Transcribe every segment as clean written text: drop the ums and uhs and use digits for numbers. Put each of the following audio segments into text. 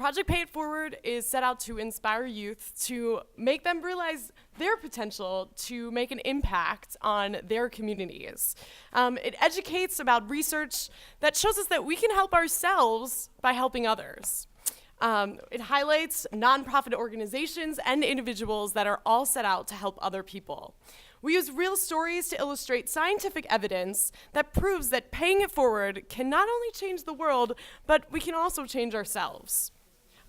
Project Pay It Forward is set out to inspire youth to make them realize their potential to make an impact on their communities. It educates about research that shows us that we can help ourselves by helping others. It highlights nonprofit organizations and individuals that are all set out to help other people. We use real stories to illustrate scientific evidence that proves that paying it forward can not only change the world, but we can also change ourselves.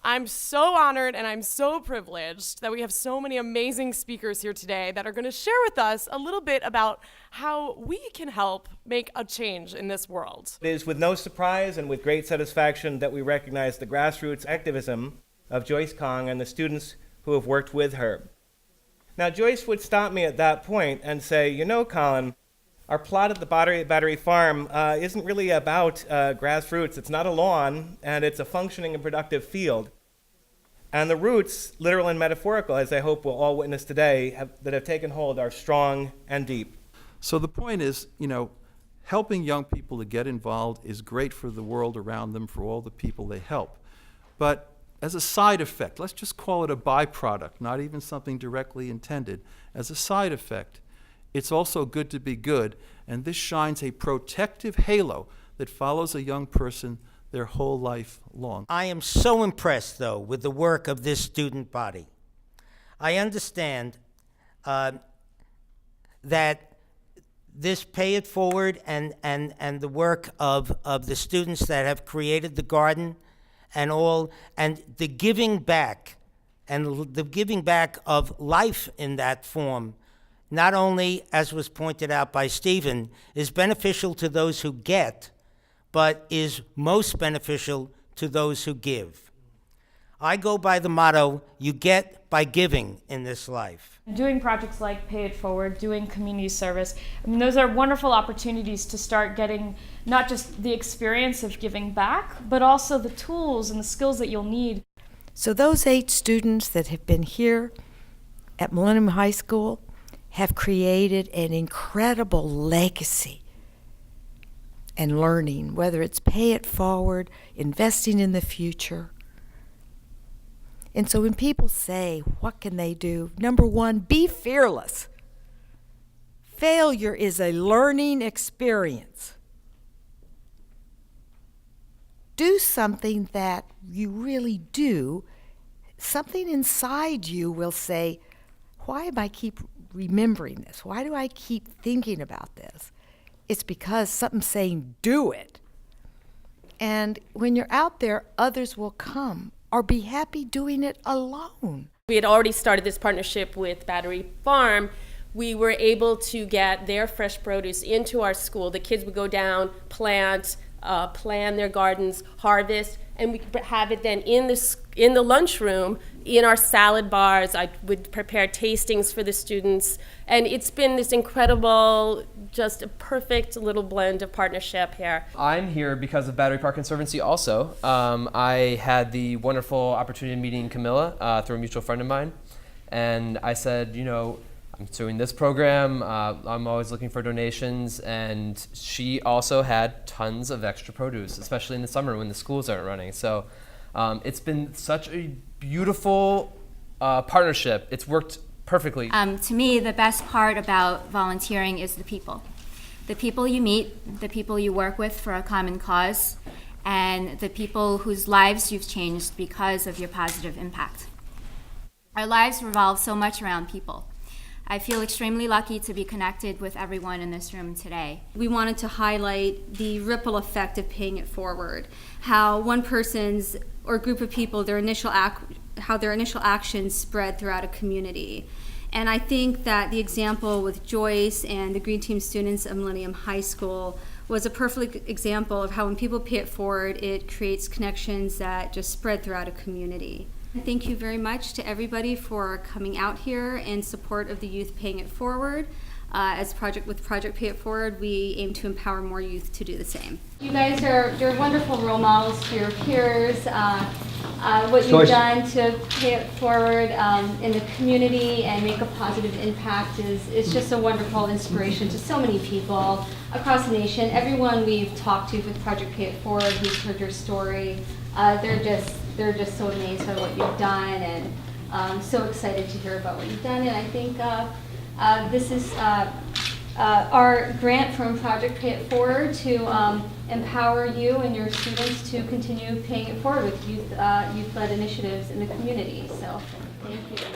I'm so honored and I'm so privileged that we have so many amazing speakers here today that are going to share with us a little bit about how we can help make a change in this world. It is with no surprise and with great satisfaction that we recognize the grassroots activism of Joyce Kong and the students who have worked with her. Now, Joyce would stop me at that point and say, you know, Colin, our plot at the Battery Farm isn't really about grassroots. It's not a lawn, and it's a functioning and productive field. And the roots, literal and metaphorical, as I hope we'll all witness today, that have taken hold are strong and deep. So the point is, helping young people to get involved is great for the world around them, for all the people they help. But as a side effect, let's just call it a byproduct, not even something directly intended, as a side effect, it's also good to be good, and this shines a protective halo that follows a young person their whole life long. I am so impressed, though, with the work of this student body. I understand that this Pay It Forward and the work of the students that have created the garden and the giving back, and the giving back of life in that form, not only, as was pointed out by Stephen, is beneficial to those who get, but is most beneficial to those who give. I go by the motto, you get by giving in this life. Doing projects like Pay It Forward, doing community service, those are wonderful opportunities to start getting not just the experience of giving back, but also the tools and the skills that you'll need. So those 8 students that have been here at Millennium High School have created an incredible legacy and learning, whether it's Pay It Forward, investing in the future. And so when people say, what can they do? Number 1, be fearless. Failure is a learning experience. Do something that you really do. Something inside you will say, why am I keep remembering this? Why do I keep thinking about this? It's because something's saying, do it. And when you're out there, others will come or be happy doing it alone. We had already started this partnership with Battery Farm. We were able to get their fresh produce into our school. The kids would go down, plant, plan their gardens, harvest, and we have it then in the lunchroom, in our salad bars. I would prepare tastings for the students, and it's been this incredible, just a perfect little blend of partnership here. I'm here because of Battery Park Conservancy also. I had the wonderful opportunity of meeting Camilla through a mutual friend of mine, and I said, I'm doing this program, I'm always looking for donations, and she also had tons of extra produce, especially in the summer when the schools aren't running. So it's been such a beautiful partnership. It's worked perfectly. To me, the best part about volunteering is the people. The people you meet, the people you work with for a common cause, and the people whose lives you've changed because of your positive impact. Our lives revolve so much around people. I feel extremely lucky to be connected with everyone in this room today. We wanted to highlight the ripple effect of paying it forward, how one person's or group of people, how their initial actions spread throughout a community. And I think that the example with Joyce and the Green Team students at Millennium High School was a perfect example of how when people pay it forward, it creates connections that just spread throughout a community. Thank you very much to everybody for coming out here in support of the youth paying it forward. With Project Pay It Forward, we aim to empower more youth to do the same. You guys you're wonderful role models to your peers. What you've done to pay it forward in the community and make a positive impact is just a wonderful inspiration to so many people across the nation. Everyone we've talked to with Project Pay It Forward, who's heard your story, they're just so amazed by what you've done, and so excited to hear about what you've done. And I think this is our grant from Project Pay It Forward to empower you and your students to continue paying it forward with youth-led initiatives in the community. So thank you.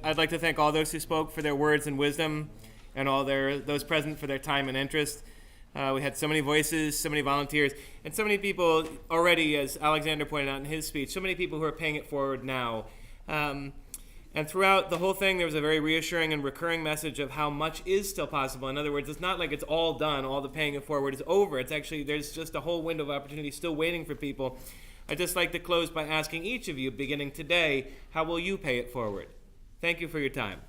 I'd like to thank all those who spoke for their words and wisdom, and all those present for their time and interest. We had so many voices, so many volunteers, and so many people already, as Alexander pointed out in his speech, so many people who are paying it forward now. And throughout the whole thing, there was a very reassuring and recurring message of how much is still possible. In other words, it's not like it's all done, all the paying it forward is over. It's actually, there's just a whole window of opportunity still waiting for people. I'd just like to close by asking each of you, beginning today, how will you pay it forward? Thank you for your time.